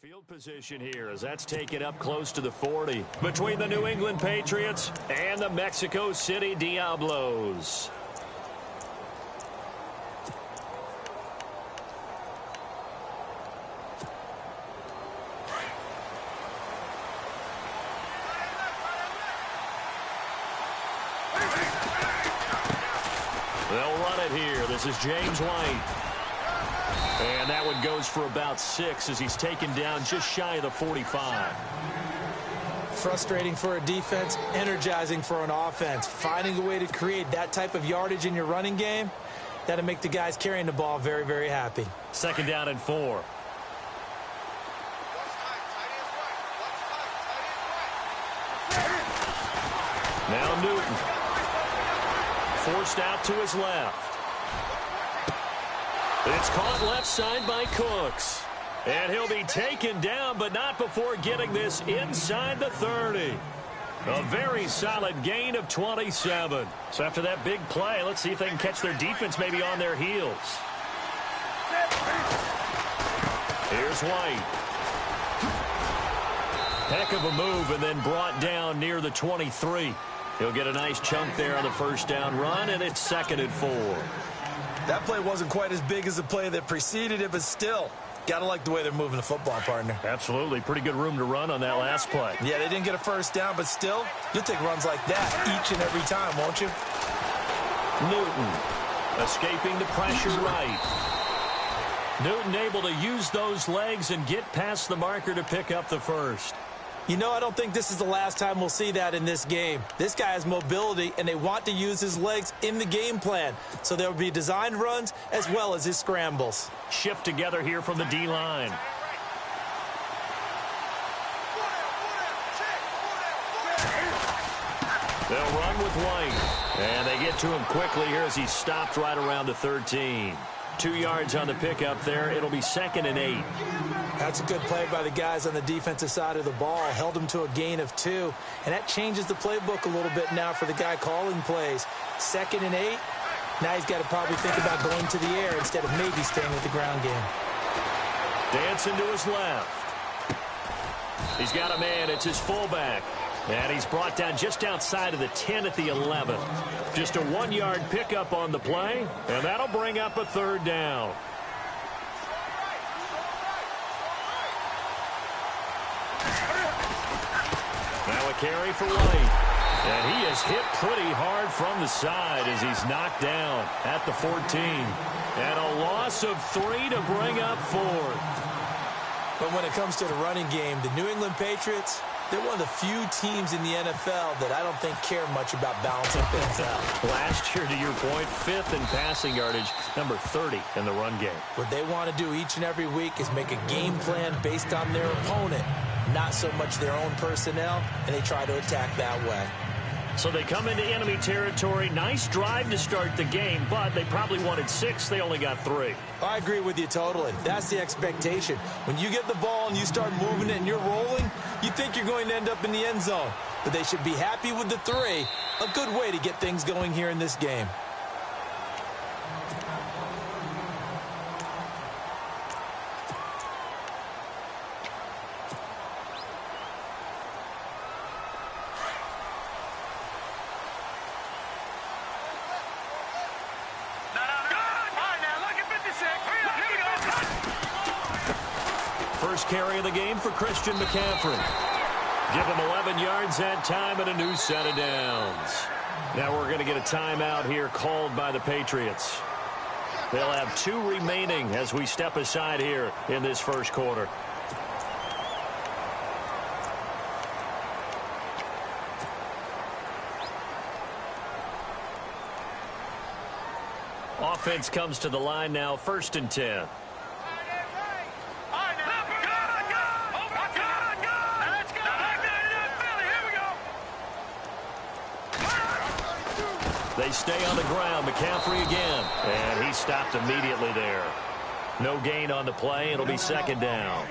Field position here as that's taken up close to the 40 between the New England Patriots and the Mexico City Diablos. They'll run it here. This is James White. And that one goes for about 6 as he's taken down just shy of the 45. Frustrating for a defense, energizing for an offense. Finding a way to create that type of yardage in your running game, that'll make the guys carrying the ball very, very happy. 2nd down and 4. Now Newton. Forced out to his left. It's caught left side by Cooks. And he'll be taken down, but not before getting this inside the 30. A very solid gain of 27. So after that big play, let's see if they can catch their defense maybe on their heels. Here's White. Heck of a move and then brought down near the 23. He'll get a nice chunk there on the 1st down run, and it's 2nd and 4. That play wasn't quite as big as the play that preceded it, but still, got to like the way they're moving the football, partner. Absolutely. Pretty good room to run on that last play. Yeah, they didn't get a 1st down, but still, you'll take runs like that each and every time, won't you? Newton escaping the pressure right. Newton able to use those legs and get past the marker to pick up the 1st. You know, I don't think this is the last time we'll see that in this game. This guy has mobility, and they want to use his legs in the game plan. So there will be designed runs as well as his scrambles. Shift together here from the D-line. They'll run with White. And they get to him quickly here as he's stopped right around the 13. 2 yards on the pickup there. It'll be 2nd and 8. That's a good play by the guys on the defensive side of the ball. Held him to a gain of 2. And that changes the playbook a little bit now for the guy calling plays. 2nd and 8. Now he's got to probably think about going to the air instead of maybe staying with the ground game. Dancing to his left. He's got a man. It's his fullback. And he's brought down just outside of the 10 at the 11. Just a 1-yard pickup on the play, and that'll bring up a 3rd down. Now a carry for White. And he is hit pretty hard from the side as he's knocked down at the 14. And a loss of 3 to bring up 4th. But when it comes to the running game, the New England Patriots, they're one of the few teams in the NFL that I don't think care much about balancing things out. Last year, to your point, 5th in passing yardage, number 30 in the run game. What they want to do each and every week is make a game plan based on their opponent, not so much their own personnel, and they try to attack that way. So they come into enemy territory. Nice drive to start the game, but they probably wanted 6. They only got 3. I agree with you totally. That's the expectation. When you get the ball and you start moving it and you're rolling, you think you're going to end up in the end zone. But they should be happy with the 3. A good way to get things going here in this game. First carry of the game for Christian McCaffrey. Give him 11 yards that time and a new set of downs. Now we're going to get a timeout here called by the Patriots. They'll have 2 remaining as we step aside here in this 1st quarter. Offense comes to the line now, 1st and 10. They stay on the ground. McCaffrey again. And he stopped immediately there. No gain on the play. It'll be 2nd down.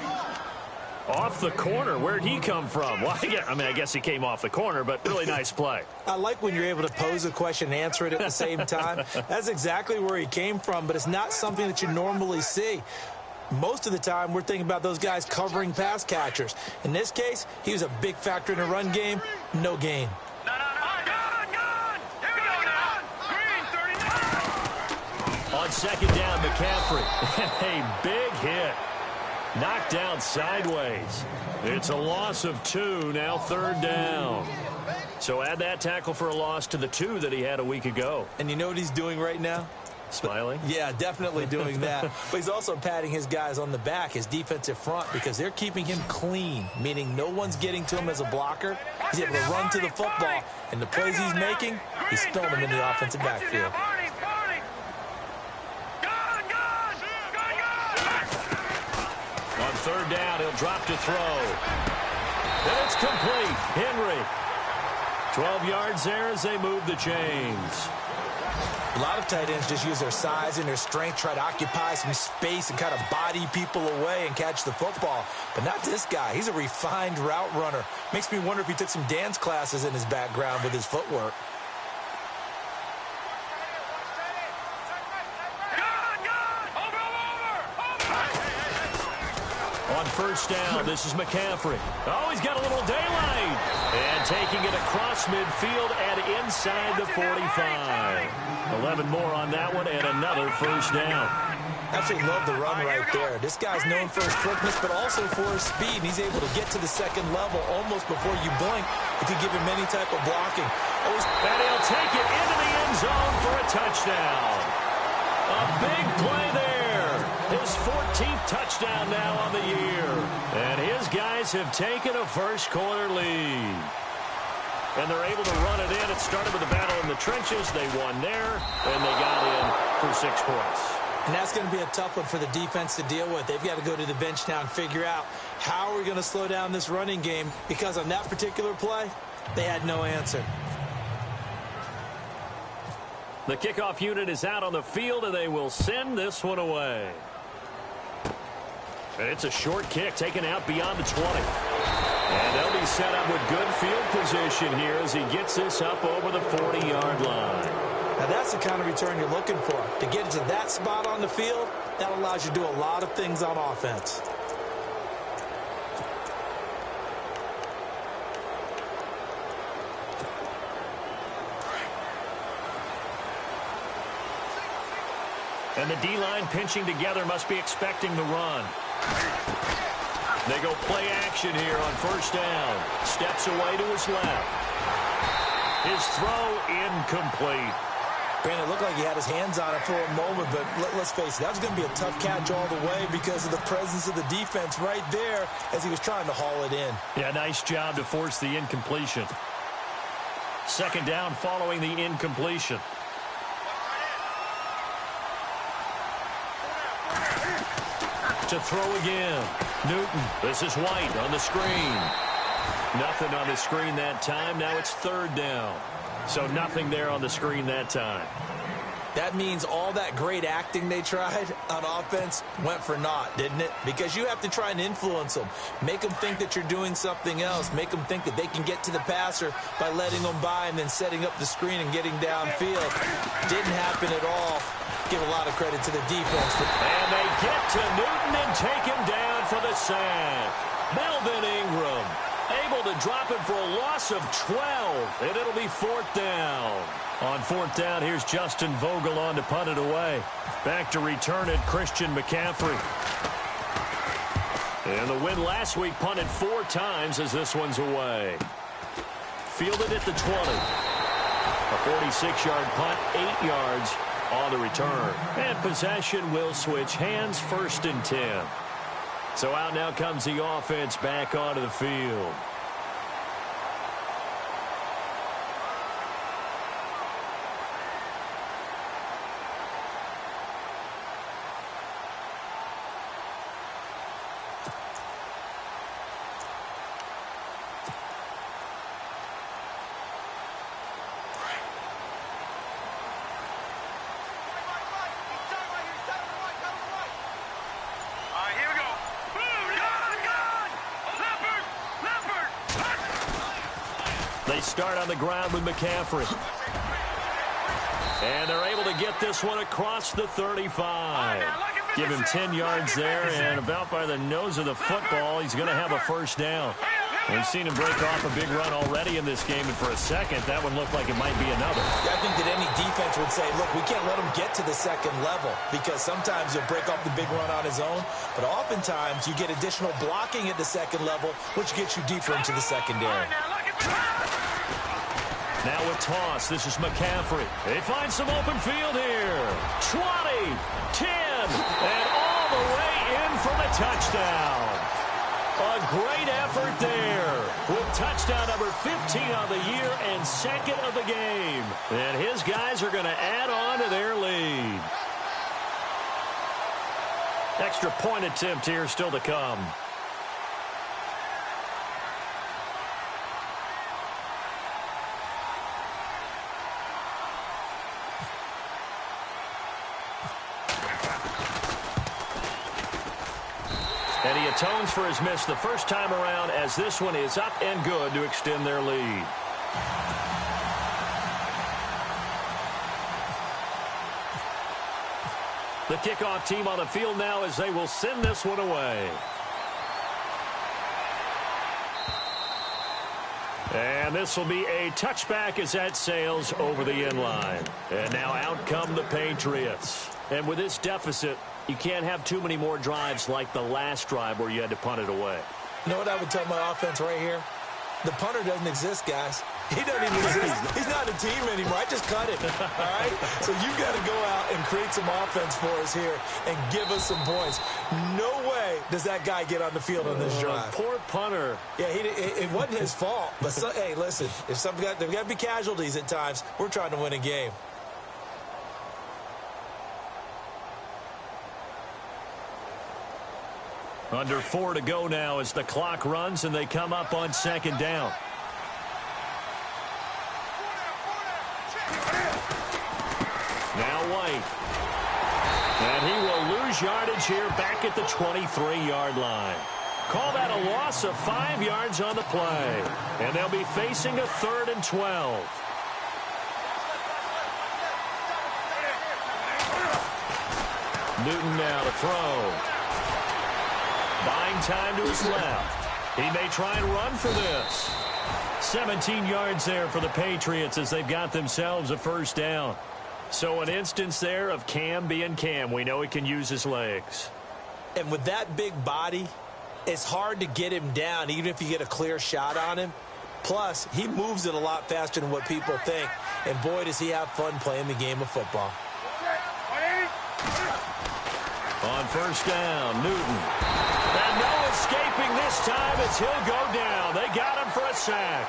Off the corner. Where'd he come from? Well, I guess he came off the corner, but really nice play. I like when you're able to pose a question and answer it at the same time. That's exactly where he came from, but it's not something that you normally see. Most of the time, we're thinking about those guys covering pass catchers. In this case, he was a big factor in the run game. No gain. On second down, McCaffrey. A big hit. Knocked down sideways. It's a loss of 2, now third down. So add that tackle for a loss to the 2 that he had a week ago. And you know what he's doing right now? Smiling? Yeah, definitely doing that. But he's also patting his guys on the back, his defensive front, because they're keeping him clean, meaning no one's getting to him as a blocker. He's able to run to the football, and the plays he's making, he's spilling them in the offensive backfield. On third down, he'll drop to throw. And it's complete. Henry. 12 yards there as they move the chains. A lot of tight ends just use their size and their strength, try to occupy some space and kind of body people away and catch the football. But not this guy. He's a refined route runner. Makes me wonder if he took some dance classes in his background with his footwork. On first down, this is McCaffrey. Oh, he's got a little daylight. And taking it across midfield and inside the 45. 11 more on that one and another first down. Absolutely love the run right there. This guy's known for his quickness, but also for his speed. And he's able to get to the second level almost before you blink if you give him any type of blocking. And he'll take it into the end zone for a touchdown. A big play there. His 14th touchdown now on the year. And his guys have taken a first-quarter lead. And they're able to run it in. It started with a battle in the trenches. They won there, and they got in for 6 points. And that's going to be a tough one for the defense to deal with. They've got to go to the bench now and figure out how are we going to slow down this running game, because on that particular play, they had no answer. The kickoff unit is out on the field, and they will send this one away. And it's a short kick taken out beyond the 20. And they'll be set up with good field position here as he gets this up over the 40-yard line. Now that's the kind of return you're looking for. To get to that spot on the field, that allows you to do a lot of things on offense. And the D-line pinching together must be expecting the run. They go play action here on first down. Steps away to his left. His throw incomplete. Brandon, it looked like he had his hands on it for a moment, but let's face it, that was going to be a tough catch all the way because of the presence of the defense right there as he was trying to haul it in. Yeah, nice job to force the incompletion. Second down following the incompletion. To throw again. Newton. This is White on the screen. Nothing on the screen that time. Now it's third down. So nothing there on the screen that time. That means all that great acting they tried on offense went for naught, didn't it? Because you have to try and influence them. Make them think that you're doing something else. Make them think that they can get to the passer by letting them by and then setting up the screen and getting downfield. Didn't happen at all. Give a lot of credit to the defense. And they get to Newton and take him down for the sack. Melvin Ingram able to drop him for a loss of 12, and it'll be fourth down. On fourth down, here's Justin Vogel on to punt it away. Back to return it, Christian McCaffrey. And the win last week punted 4 times as this one's away. Fielded at the 20. A 46-yard punt, 8 yards on the return. And possession will switch hands, first and 10. So out now comes the offense back onto the field. They start on the ground with McCaffrey. And they're able to get this one across the 35. Give him 10 yards there, and about by the nose of the football, he's going to have a first down. We've seen him break off a big run already in this game, and for a second, that one looked like it might be another. I think that any defense would say, look, we can't let him get to the second level, because sometimes he'll break off the big run on his own, but oftentimes you get additional blocking at the second level, which gets you deeper into the secondary. Now with toss, this is McCaffrey. They find some open field here. 20, 10, and all the way in for the touchdown. A great effort there with touchdown number 15 on the year and second of the game. And his guys are going to add on to their lead. Extra point attempt here still to come. And he atones for his miss the first time around, as this one is up and good to extend their lead. The kickoff team on the field now as they will send this one away. And this will be a touchback as that sails over the end line. And now out come the Patriots. And with this deficit, you can't have too many more drives like the last drive where you had to punt it away. You know what I would tell my offense right here? The punter doesn't exist, guys. He doesn't even exist. He's not a team anymore. I just cut it, all right? So you've got to go out and create some offense for us here and give us some points. No way does that guy get on the field on this drive. Poor punter. Yeah, it wasn't his fault. But, hey, listen, if there's got to be casualties at times. We're trying to win a game. Under 4 to go now as the clock runs and they come up on second down. Now White. And he will lose yardage here back at the 23-yard line. Call that a loss of 5 yards on the play. And they'll be facing a 3rd and 12. Newton now to throw. Buying time to his left. He may try and run for this. 17 yards there for the Patriots as they've got themselves a first down. So an instance there of Cam being Cam. We know he can use his legs. And with that big body, it's hard to get him down even if you get a clear shot on him. Plus, he moves it a lot faster than what people think. And boy, does he have fun playing the game of football. On first down, Newton. And no escaping this time as he'll go down. They got him for a sack.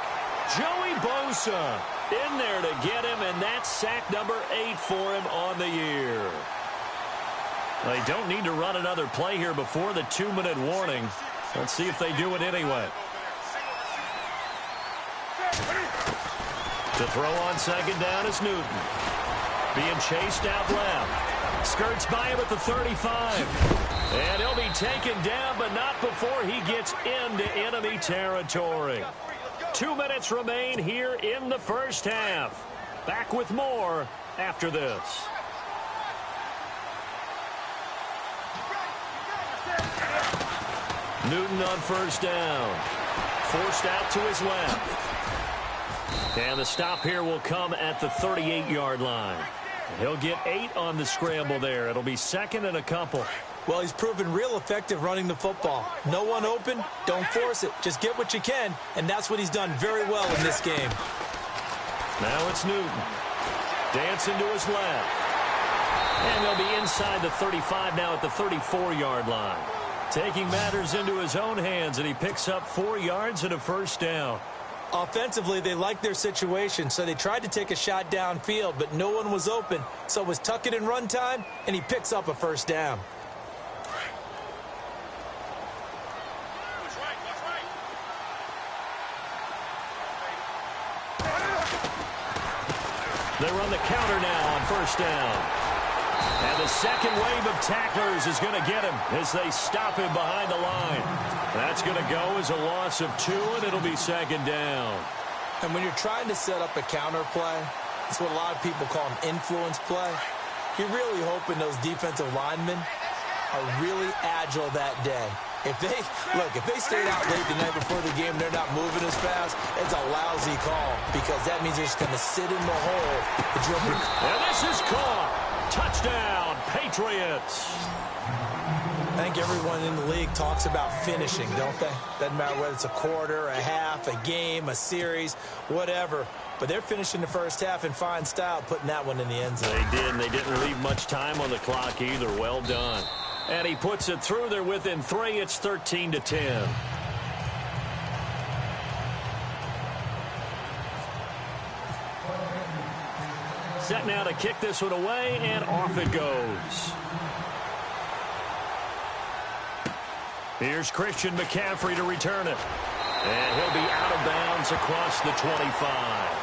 Joey Bosa in there to get him, and that's sack number 8 for him on the year. They don't need to run another play here before the 2-minute warning. Let's see if they do it anyway. To throw on second down is Newton. Being chased out left. Skirts by him at the 35. And he'll be taken down, but not before he gets into enemy territory. 2 minutes remain here in the first half. Back with more after this. Newton on first down. Forced out to his left. And the stop here will come at the 38-yard line. He'll get 8 on the scramble there. It'll be second and a couple. Well, he's proven real effective running the football. No one open, don't force it. Just get what you can, and that's what he's done very well in this game. Now it's Newton. Dancing to his left. And they'll be inside the 35 now at the 34-yard line. Taking matters into his own hands, and he picks up 4 yards and a first down. Offensively, they liked their situation, so they tried to take a shot downfield, but no one was open. So it was tuck it and run time, and he picks up a first down. They run the counter now on first down. And the second wave of tacklers is going to get him as they stop him behind the line. That's going to go as a loss of 2, and it'll be second down. And when you're trying to set up a counter play, it's what a lot of people call an influence play. You're really hoping those defensive linemen are really agile that day. If they stayed out late the night before the game, they're not moving as fast, it's a lousy call because that means they're just going to sit in the hole. And this is caught. Touchdown, Patriots. I think everyone in the league talks about finishing, don't they? Doesn't matter whether it's a quarter, a half, a game, a series, whatever. But they're finishing the first half in fine style, putting that one in the end zone. They did, and they didn't leave much time on the clock either. Well done. And he puts it through. They're within 3. It's 13-10. Set now to kick this one away, and off it goes. Here's Christian McCaffrey to return it. And he'll be out of bounds across the 25.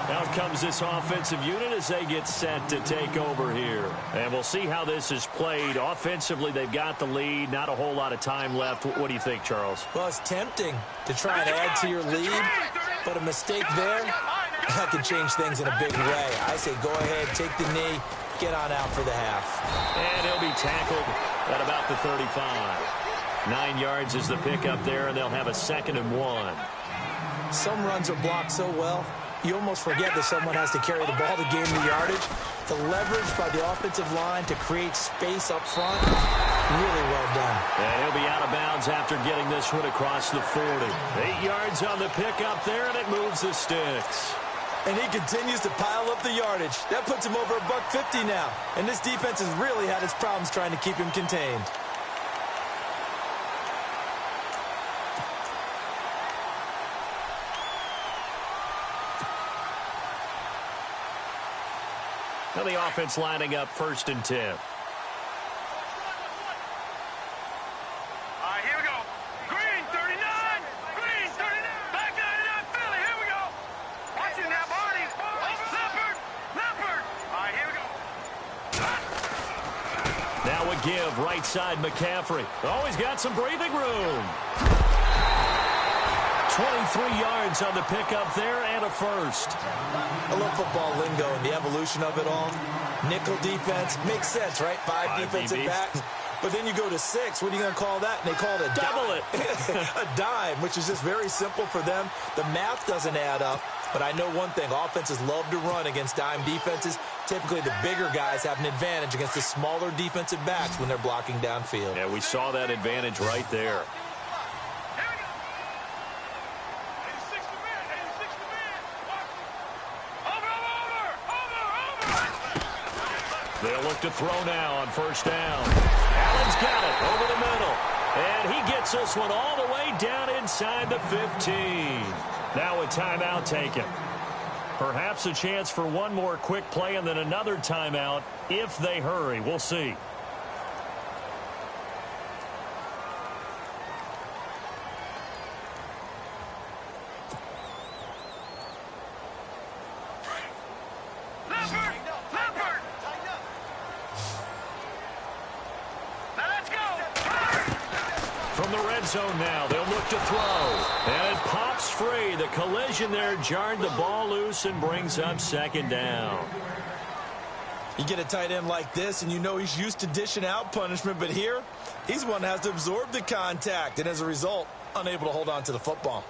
Out comes this offensive unit as they get set to take over here. And we'll see how this is played. Offensively, they've got the lead. Not a whole lot of time left. What do you think, Charles? Well, it's tempting to try and add to your lead, but a mistake there, that can change things in a big way. I say go ahead, take the knee, get on out for the half. And he'll be tackled at about the 35. 9 yards is the pickup there, and they'll have a 2nd and 1. Some runs are blocked so well, you almost forget that someone has to carry the ball to gain the yardage. The leverage by the offensive line to create space up front, really well done. And he'll be out of bounds after getting this one across the 40. 8 yards on the pickup there, and it moves the sticks. And he continues to pile up the yardage. That puts him over $150 now. And this defense has really had its problems trying to keep him contained. Now the offense lining up 1st and 10. All right, here we go. Green, 39. Green, 39. Back 99, Philly. Here we go. Watching that, Barney. Leopard. Leopard. All right, here we go. Now a give, right side McCaffrey. Oh, he's got some breathing room. 23 yards on the pickup there and a 1st. I love football lingo and the evolution of it all. Nickel defense makes sense, right? 5 defensive backs. But then you go to 6. What are you going to call that? And they call it a double it. A dime, which is just very simple for them. The math doesn't add up. But I know one thing. Offenses love to run against dime defenses. Typically, the bigger guys have an advantage against the smaller defensive backs when they're blocking downfield. Yeah, we saw that advantage right there. They'll look to throw now on 1st down. Allen's got it over the middle. And he gets this one all the way down inside the 15. Now a timeout taken. Perhaps a chance for one more quick play and then another timeout if they hurry. We'll see. Zone now. They'll look to throw. And it pops free. The collision there jarred the ball loose and brings up 2nd down. You get a tight end like this, and you know he's used to dishing out punishment, but here, he's one that has to absorb the contact, and as a result, unable to hold on to the football.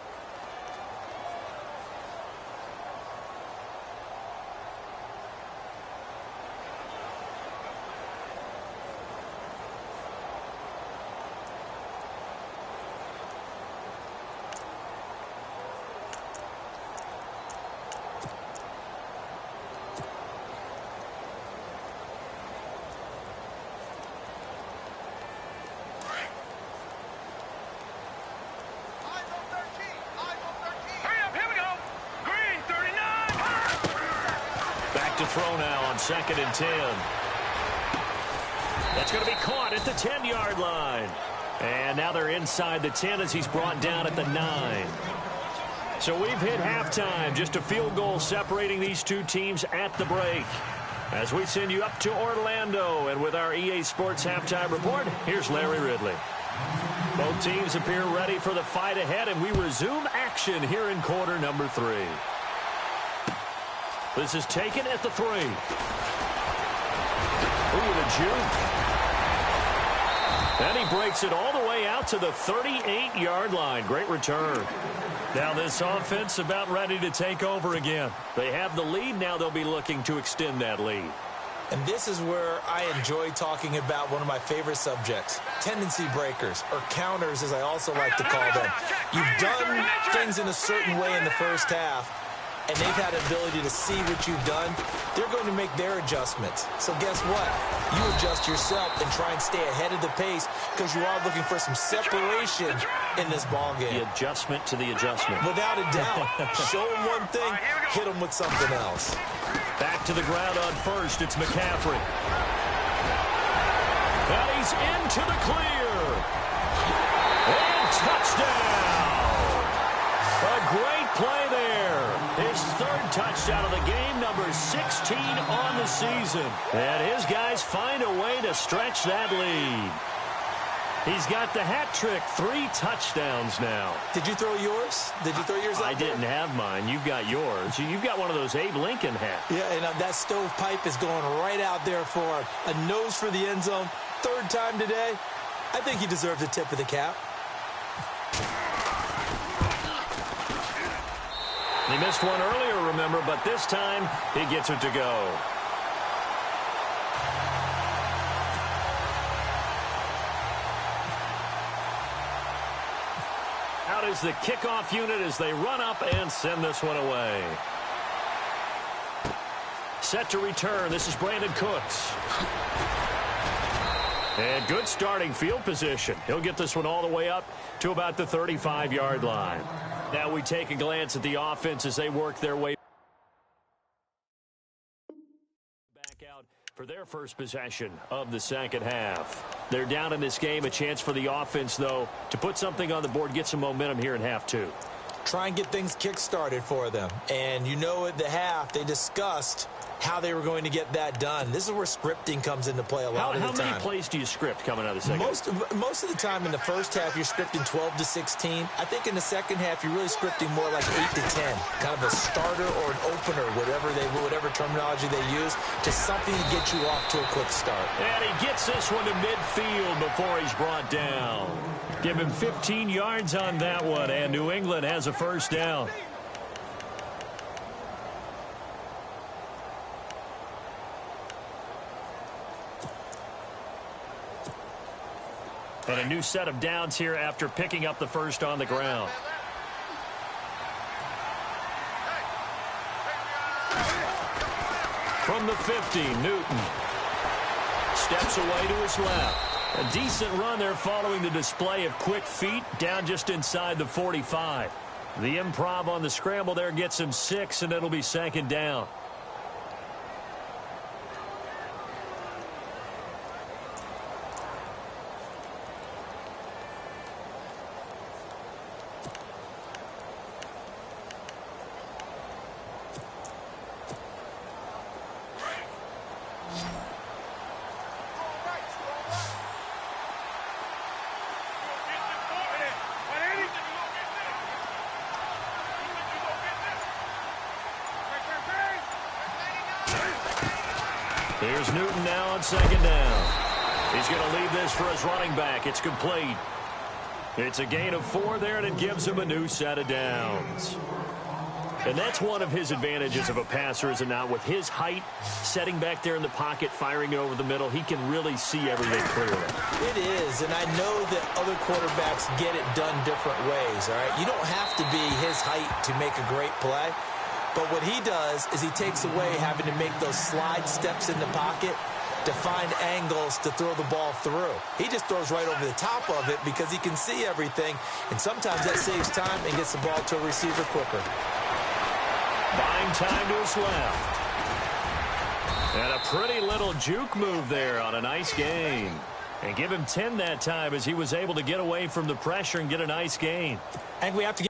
To throw now on 2nd and 10. That's going to be caught at the 10-yard line. And now they're inside the 10 as he's brought down at the 9. So we've hit halftime. Just a field goal separating these two teams at the break. As we send you up to Orlando, and with our EA Sports Halftime Report, here's Larry Ridley. Both teams appear ready for the fight ahead, and we resume action here in quarter number 3. This is taken at the 3. Ooh, the juke. And he breaks it all the way out to the 38-yard line. Great return. Now this offense about ready to take over again. They have the lead. Now they'll be looking to extend that lead. And this is where I enjoy talking about one of my favorite subjects, tendency breakers, or counters as I also like to call them. You've done things in a certain way in the first half, and they've had the ability to see what you've done. They're going to make their adjustments. So guess what? You adjust yourself and try and stay ahead of the pace because you are looking for some separation in this ball game. The adjustment to the adjustment. Without a doubt. Show them one thing, hit them with something else. Back to the ground on first. It's McCaffrey. And he's into the clear. And touchdown. A great play there. His third touchdown of the game, number 16 on the season. And his guys find a way to stretch that lead. He's got the hat trick, 3 touchdowns now. Did you throw yours? Did you throw yours out I didn't have mine. You've got yours. You've got one of those Abe Lincoln hats. Yeah, and that stovepipe is going right out there for a nose for the end zone. Third time today. I think he deserves a tip of the cap. He missed one earlier, remember, but this time he gets it to go. Out is the kickoff unit as they run up and send this one away. Set to return. This is Brandon Cooks. And good starting field position. He'll get this one all the way up to about the 35-yard line. Now we take a glance at the offense as they work their way back out for their first possession of the second half. They're down in this game. A chance for the offense, though, to put something on the board, get some momentum here in half 2. Try and get things kick-started for them. And you know at the half, they discussed how they were going to get that done. This is where scripting comes into play a lot of the time. How many plays do you script coming out of the second? Most of the time in the first half, you're scripting 12 to 16. I think in the second half, you're really scripting more like 8 to 10. Kind of a starter or an opener, whatever terminology they use, to something to get you off to a quick start. And he gets this one to midfield before he's brought down. Give him 15 yards on that one, and New England has a first down. And a new set of downs here after picking up the first on the ground. From the 50, Newton steps away to his left. A decent run there following the display of quick feet down just inside the 45. The improv on the scramble there gets him 6, and it'll be second down. Here's Newton now on second down. He's going to leave this for his running back. It's complete. It's a gain of 4 there, and it gives him a new set of downs. And that's one of his advantages of a passer, is it not? With his height, setting back there in the pocket, firing it over the middle, he can really see everything clearly. It is, and I know that other quarterbacks get it done different ways, all right? You don't have to be his height to make a great play. But what he does is he takes away having to make those slide steps in the pocket to find angles to throw the ball through. He just throws right over the top of it because he can see everything, and sometimes that saves time and gets the ball to a receiver quicker. Buying time to his left. And a pretty little juke move there on a nice gain. And give him 10 that time as he was able to get away from the pressure and get a nice gain. And we have to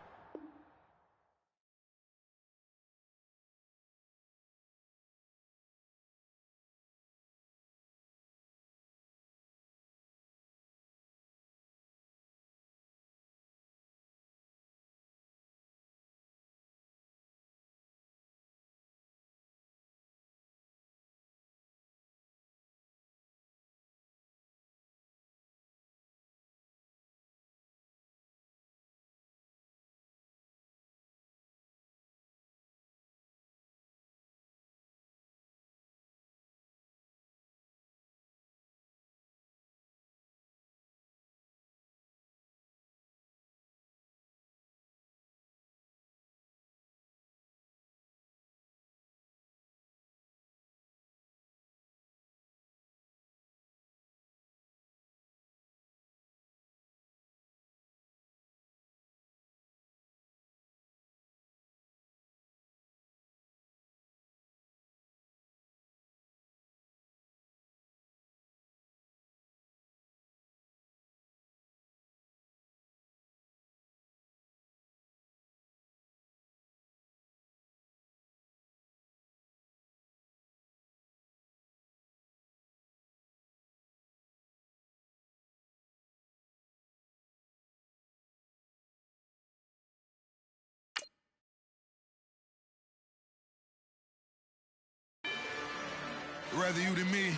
rather you than me.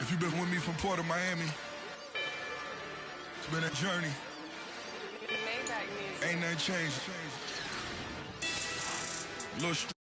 If you've been with me from Port of Miami, it's been a journey. Ain't nothing changed. Little